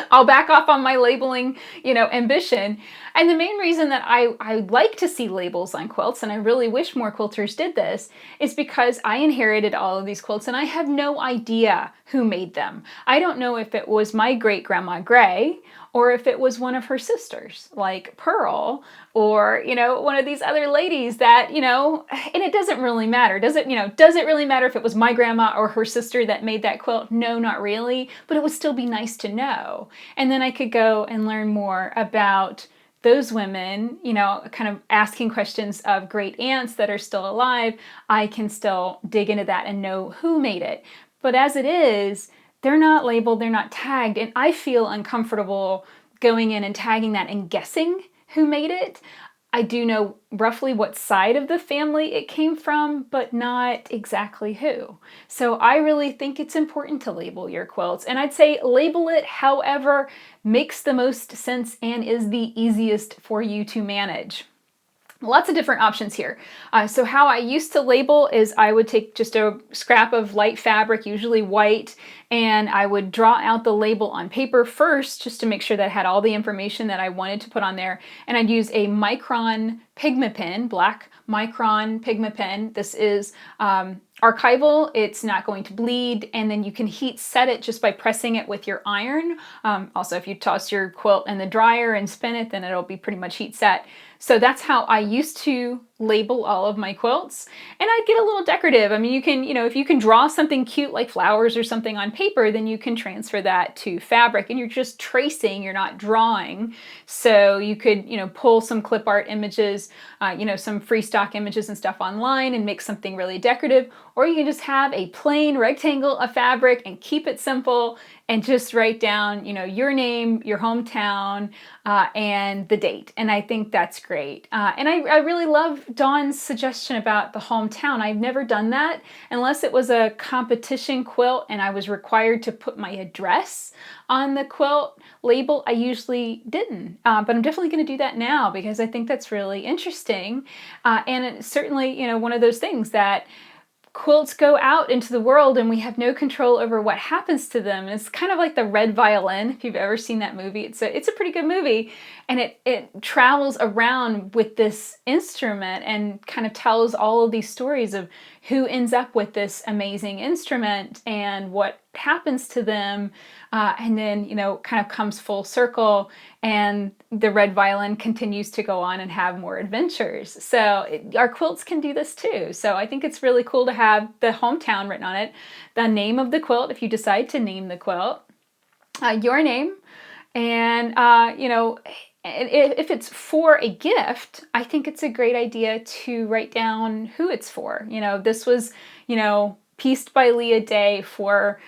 [SPEAKER 1] I'll back off on my labeling, ambition. And the main reason that I like to see labels on quilts, and I really wish more quilters did this, is because I inherited all of these quilts and I have no idea who made them. I don't know if it was my great grandma Gray, or if it was one of her sisters, like Pearl, or, one of these other ladies that, and it doesn't really matter. Does it really matter if it was my grandma or her sister that made that quilt? No, not really, but it would still be nice to know. And then I could go and learn more about those women, kind of asking questions of great aunts that are still alive. I can still dig into that and know who made it. But as it is, they're not labeled, they're not tagged, and I feel uncomfortable going in and tagging that and guessing who made it. I do know roughly what side of the family it came from, but not exactly who. So I really think it's important to label your quilts, and I'd say label it however makes the most sense and is the easiest for you to manage. Lots of different options here. So how I used to label is I would take just a scrap of light fabric, usually white, and I would draw out the label on paper first just to make sure that I had all the information that I wanted to put on there. And I'd use a micron Pigma pen, black micron Pigma pen. This is archival, it's not going to bleed, and then you can heat set it just by pressing it with your iron. Also, if you toss your quilt in the dryer and spin it, then it'll be pretty much heat set. So that's how I used to label all of my quilts. And I'd get a little decorative. I mean, you can, if you can draw something cute like flowers or something on paper, then you can transfer that to fabric, and you're just tracing, you're not drawing. So you could, pull some clip art images, some free stock images and stuff online and make something really decorative. Or you can just have a plain rectangle of fabric and keep it simple and just write down, your name, your hometown, and the date. And I think that's great. And I really love Dawn's suggestion about the hometown. I've never done that unless it was a competition quilt and I was required to put my address on the quilt label. I usually didn't, but I'm definitely going to do that now because I think that's really interesting. And it's certainly, one of those things that quilts go out into the world and we have no control over what happens to them. It's kind of like the Red Violin, if you've ever seen that movie. It's a pretty good movie, and it travels around with this instrument and kind of tells all of these stories of who ends up with this amazing instrument and what happens to them, and then kind of comes full circle, and the Red Violin continues to go on and have more adventures. So our quilts can do this too. So I think it's really cool to have the hometown written on it, the name of the quilt if you decide to name the quilt, your name, and if it's for a gift, I think it's a great idea to write down who it's for. This was, Pieced by Leah Day for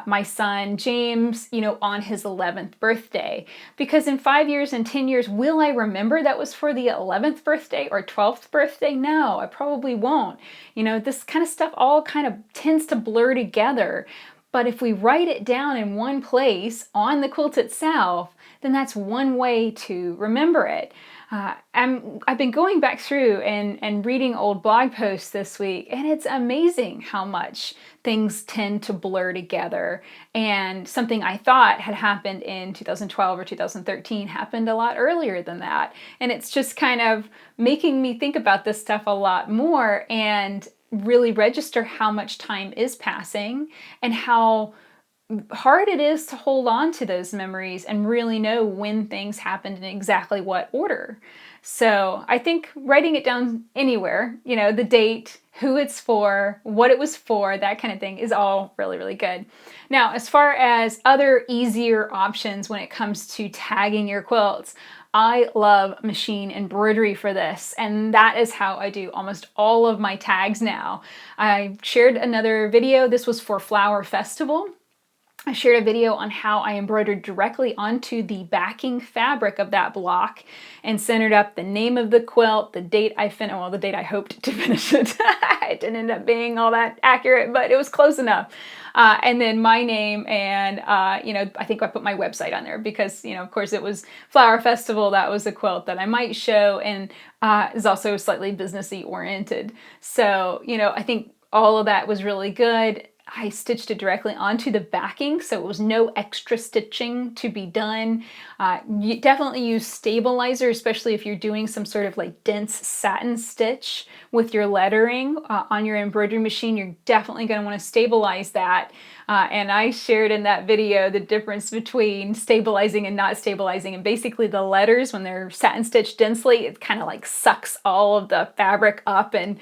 [SPEAKER 1] my son James, on his 11th birthday. Because in 5 years and 10 years, will I remember that was for the 11th birthday or 12th birthday? No, I probably won't. This kind of stuff all kind of tends to blur together. But if we write it down in one place on the quilt itself, then that's one way to remember it. I've been going back through and reading old blog posts this week, and it's amazing how much things tend to blur together. And something I thought had happened in 2012 or 2013 happened a lot earlier than that. And it's just kind of making me think about this stuff a lot more and really register how much time is passing and how hard it is to hold on to those memories and really know when things happened in exactly what order. So I think writing it down anywhere, the date, who it's for, what it was for, that kind of thing is all really, really good. Now, as far as other easier options when it comes to tagging your quilts, I love machine embroidery for this, and that is how I do almost all of my tags now. I shared another video. This was for Flower Festival. I shared a video on how I embroidered directly onto the backing fabric of that block and centered up the name of the quilt, the date the date I hoped to finish it. It didn't end up being all that accurate, but it was close enough. And then my name and, I think I put my website on there because, of course it was Flower Festival. That was a quilt that I might show and is also slightly businessy oriented. So, I think all of that was really good. I stitched it directly onto the backing, so it was no extra stitching to be done. You definitely use stabilizer, especially if you're doing some sort of like dense satin stitch with your lettering on your embroidery machine. You're definitely going to want to stabilize that. And I shared in that video the difference between stabilizing and not stabilizing. And basically the letters, when they're satin stitched densely, it kind of like sucks all of the fabric up and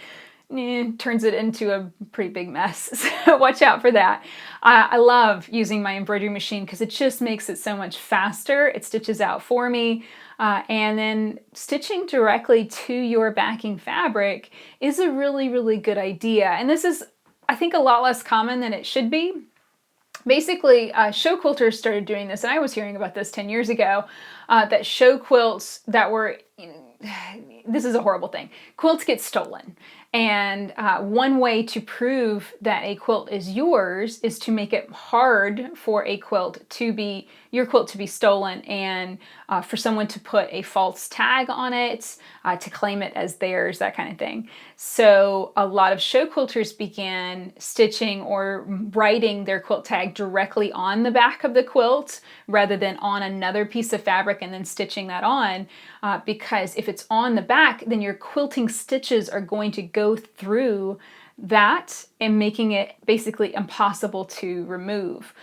[SPEAKER 1] turns it into a pretty big mess. So watch out for that. I love using my embroidery machine because it just makes it so much faster. It stitches out for me. And then stitching directly to your backing fabric is a really, really good idea. And this is, I think, a lot less common than it should be. Basically, show quilters started doing this, and I was hearing about this 10 years ago, that show quilts that were, this is a horrible thing, quilts get stolen. And one way to prove that a quilt is yours is to make it hard for your quilt to be stolen and for someone to put a false tag on it, to claim it as theirs, that kind of thing. So a lot of show quilters began stitching or writing their quilt tag directly on the back of the quilt rather than on another piece of fabric and then stitching that on, because if it's on the back, then your quilting stitches are going to go through that and making it basically impossible to remove.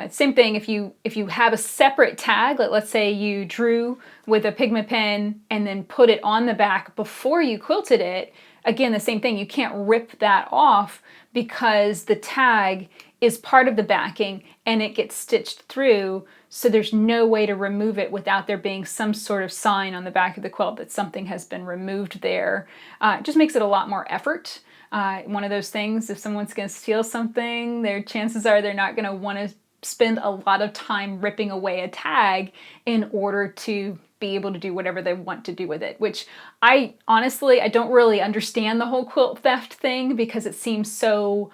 [SPEAKER 1] Same thing if you have a separate tag, let's say you drew with a pigment pen and then put it on the back before you quilted it. Again, the same thing, you can't rip that off because the tag is part of the backing and it gets stitched through, so there's no way to remove it without there being some sort of sign on the back of the quilt that something has been removed there. It just makes it a lot more effort. One of those things, if someone's going to steal something, their chances are they're not going to want to spend a lot of time ripping away a tag in order to be able to do whatever they want to do with it, which I don't really understand the whole quilt theft thing because it seems so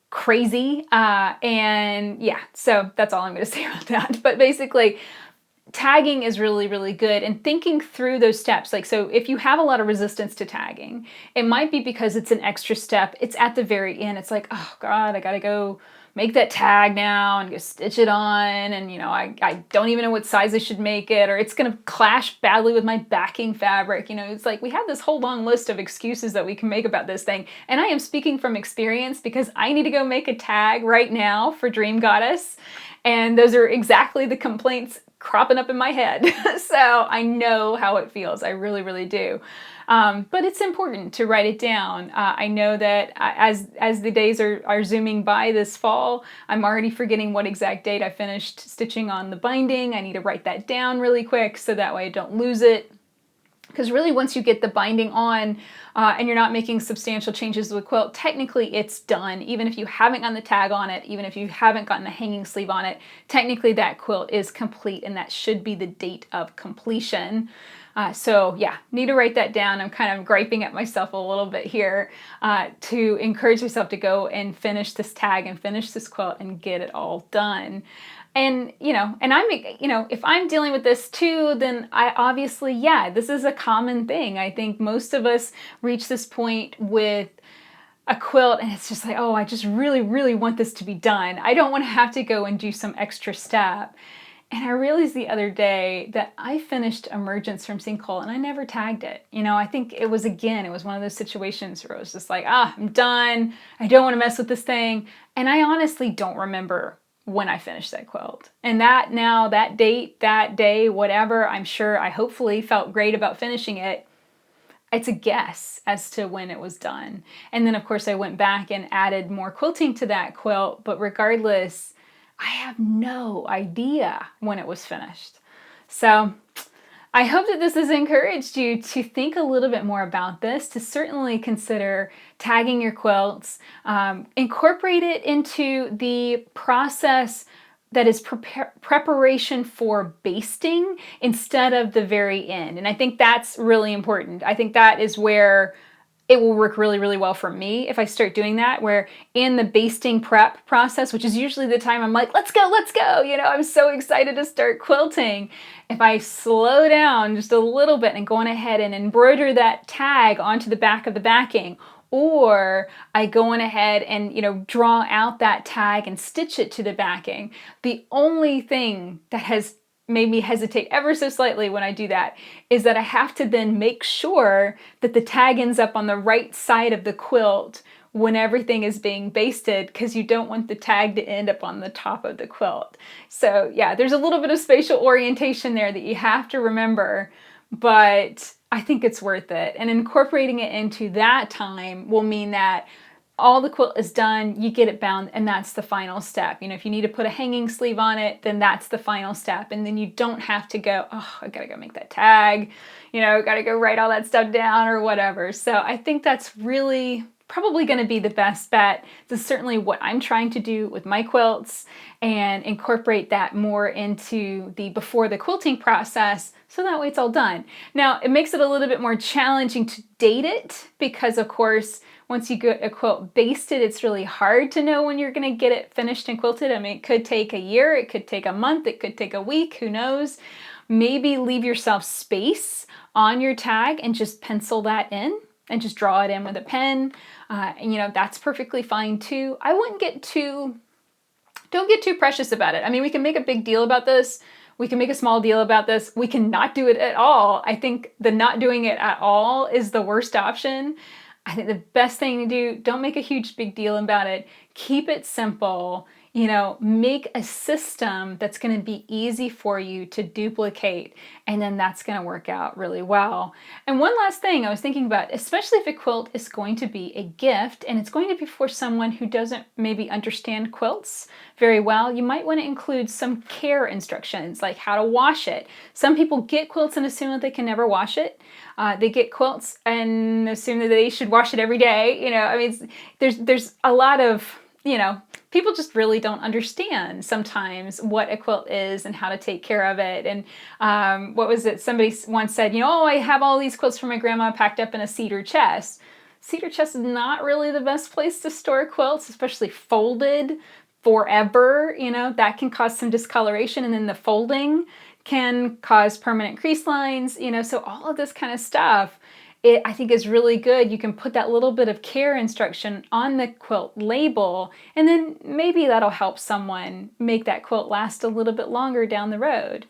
[SPEAKER 1] crazy. And yeah, so that's all I'm going to say about that. But basically, tagging is really, really good, and thinking through those steps. Like, so if you have a lot of resistance to tagging, it might be because it's an extra step. It's at the very end. It's like, oh God, I got to go make that tag now and go stitch it on. And I don't even know what size I should make it, or it's going to clash badly with my backing fabric. It's like we have this whole long list of excuses that we can make about this thing. And I am speaking from experience because I need to go make a tag right now for Dream Goddess. And those are exactly the complaints cropping up in my head. So I know how it feels. I really, really do. But it's important to write it down. I know that as the days are zooming by this fall, I'm already forgetting what exact date I finished stitching on the binding. I need to write that down really quick so that way I don't lose it. Because really, once you get the binding on and you're not making substantial changes to the quilt, technically it's done. Even if you haven't gotten the tag on it, even if you haven't gotten the hanging sleeve on it, technically that quilt is complete, and that should be the date of completion. So yeah, need to write that down. I'm kind of griping at myself a little bit here to encourage myself to go and finish this tag and finish this quilt and get it all done. And, and I'm, if I'm dealing with this too, then I obviously, yeah, this is a common thing. I think most of us reach this point with a quilt and it's just like, oh, I just really, really want this to be done. I don't want to have to go and do some extra step. And I realized the other day that I finished Emergence from Sinkhole and I never tagged it. I think it was one of those situations where it was just like, I'm done. I don't want to mess with this thing. And I honestly don't remember when I finished that quilt. And that date, that day, whatever, I hopefully felt great about finishing it. It's a guess as to when it was done. And then of course I went back and added more quilting to that quilt, but regardless, I have no idea when it was finished. So I hope that this has encouraged you to think a little bit more about this, to certainly consider tagging your quilts, incorporate it into the process that is preparation for basting instead of the very end. And I think that's really important. I think that is where it will work really, really well for me if I start doing that, where in the basting prep process, which is usually the time I'm like, let's go, I'm so excited to start quilting. If I slow down just a little bit and go on ahead and embroider that tag onto the back of the backing, or I go on ahead and, draw out that tag and stitch it to the backing, the only thing that has made me hesitate ever so slightly when I do that is that I have to then make sure that the tag ends up on the right side of the quilt when everything is being basted, because you don't want the tag to end up on the top of the quilt. So yeah, there's a little bit of spatial orientation there that you have to remember, but I think it's worth it. And incorporating it into that time will mean that all the quilt is done, you get it bound, and that's the final step. If you need to put a hanging sleeve on it, then that's the final step. And then you don't have to go, I gotta go make that tag, gotta go write all that stuff down or whatever. So I think that's really probably going to be the best bet. This is certainly what I'm trying to do with my quilts, and incorporate that more into the before the quilting process, so that way it's all done. Now, it makes it a little bit more challenging to date it, because of course, once you get a quilt basted, it's really hard to know when you're going to get it finished and quilted. I mean, it could take a year, it could take a month, it could take a week, who knows? Maybe leave yourself space on your tag and just pencil that in and just draw it in with a pen. That's perfectly fine too. I wouldn't don't get too precious about it. I mean, we can make a big deal about this. We can make a small deal about this. We can not do it at all. I think the not doing it at all is the worst option. I think the best thing to do, don't make a huge big deal about it. Keep it simple. Make a system that's going to be easy for you to duplicate, and then that's going to work out really well. And one last thing I was thinking about, especially if a quilt is going to be a gift and it's going to be for someone who doesn't maybe understand quilts very well, you might want to include some care instructions, like how to wash it. Some people get quilts and assume that they can never wash it. They get quilts and assume that they should wash it every day. There's a lot of, people just really don't understand sometimes what a quilt is and how to take care of it. And what was it? Somebody once said, I have all these quilts from my grandma packed up in a cedar chest. Cedar chest is not really the best place to store quilts, especially folded forever. That can cause some discoloration, and then the folding can cause permanent crease lines, so all of this kind of stuff, I think is really good. You can put that little bit of care instruction on the quilt label, and then maybe that'll help someone make that quilt last a little bit longer down the road.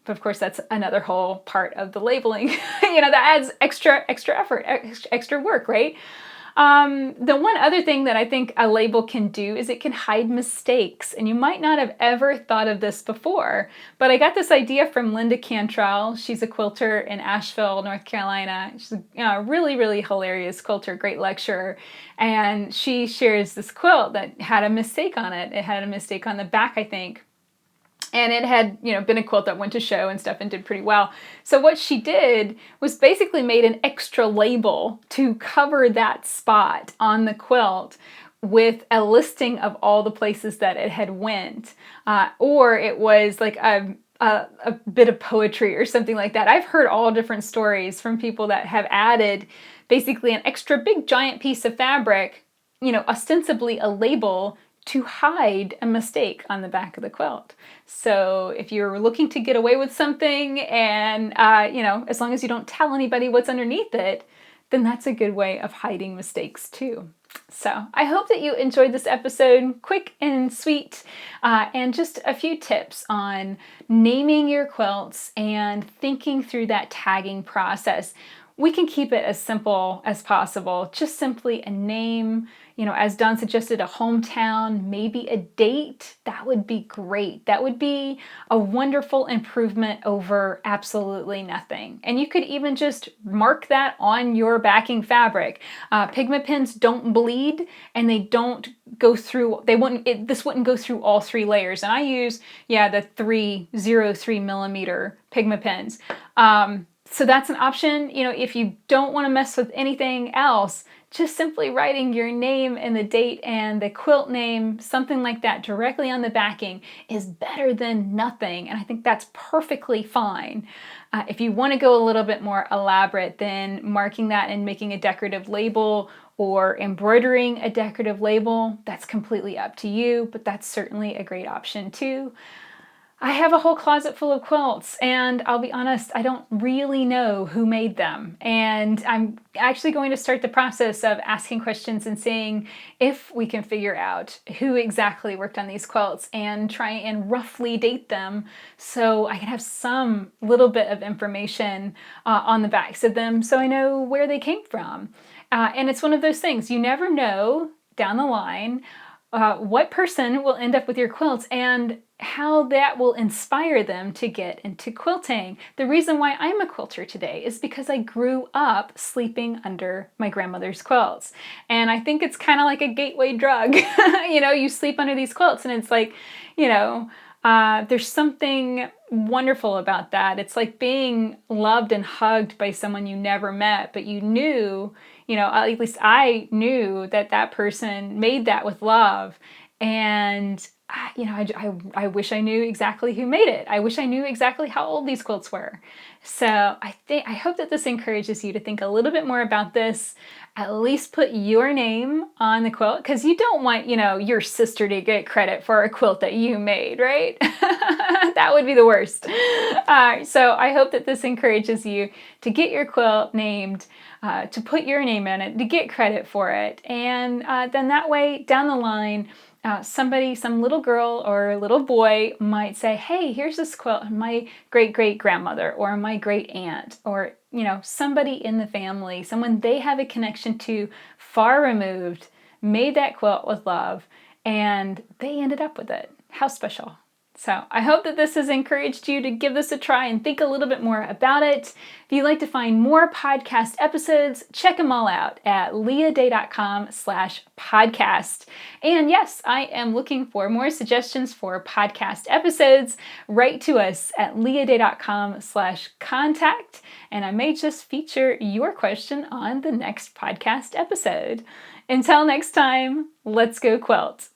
[SPEAKER 1] But of course, that's another whole part of the labeling, that adds extra effort, extra work, right? The one other thing that I think a label can do is it can hide mistakes. And you might not have ever thought of this before, but I got this idea from Linda Cantrell. She's a quilter in Asheville, North Carolina. She's a really, really hilarious quilter, great lecturer. And she shares this quilt that had a mistake on it. It had a mistake on the back, I think. And it had, been a quilt that went to show and stuff and did pretty well. So what she did was basically made an extra label to cover that spot on the quilt with a listing of all the places that it had went. Or it was like a bit of poetry or something like that. I've heard all different stories from people that have added basically an extra big giant piece of fabric, ostensibly a label to hide a mistake on the back of the quilt. So if you're looking to get away with something and, as long as you don't tell anybody what's underneath it, then that's a good way of hiding mistakes too. So I hope that you enjoyed this episode, quick and sweet, and just a few tips on naming your quilts and thinking through that tagging process. We can keep it as simple as possible, just simply a name, as Don suggested, a hometown, maybe a date. That would be great. That would be a wonderful improvement over absolutely nothing. And you could even just mark that on your backing fabric. Pigment pens don't bleed, and they don't go through, this wouldn't go through all 3 layers. And I use, the 303 millimeter pigment pens. So that's an option. If you don't want to mess with anything else, just simply writing your name and the date and the quilt name, something like that, directly on the backing is better than nothing. And I think that's perfectly fine. If you want to go a little bit more elaborate, then marking that and making a decorative label or embroidering a decorative label, that's completely up to you, but that's certainly a great option too. I have a whole closet full of quilts, and I'll be honest, I don't really know who made them. And I'm actually going to start the process of asking questions and seeing if we can figure out who exactly worked on these quilts and try and roughly date them so I can have some little bit of information on the backs of them so I know where they came from. And it's one of those things, you never know down the line what person will end up with your quilts and how that will inspire them to get into quilting. The reason why I'm a quilter today is because I grew up sleeping under my grandmother's quilts. And I think it's kind of like a gateway drug. You sleep under these quilts and it's like, there's something wonderful about that. It's like being loved and hugged by someone you never met, but you knew, at least I knew that person made that with love. And I wish I knew exactly who made it. I wish I knew exactly how old these quilts were. So I hope that this encourages you to think a little bit more about this. At least put your name on the quilt, because you don't want, your sister to get credit for a quilt that you made, right? That would be the worst. So I hope that this encourages you to get your quilt named, to put your name in it, to get credit for it. And then that way, down the line, some little girl or little boy might say, hey, here's this quilt my great-great-grandmother or my great-aunt or, somebody in the family, someone they have a connection to far removed, made that quilt with love, and they ended up with it. How special. So I hope that this has encouraged you to give this a try and think a little bit more about it. If you'd like to find more podcast episodes, check them all out at leahday.com/podcast. And yes, I am looking for more suggestions for podcast episodes. Write to us at leahday.com/contact, and I may just feature your question on the next podcast episode. Until next time, let's go quilt.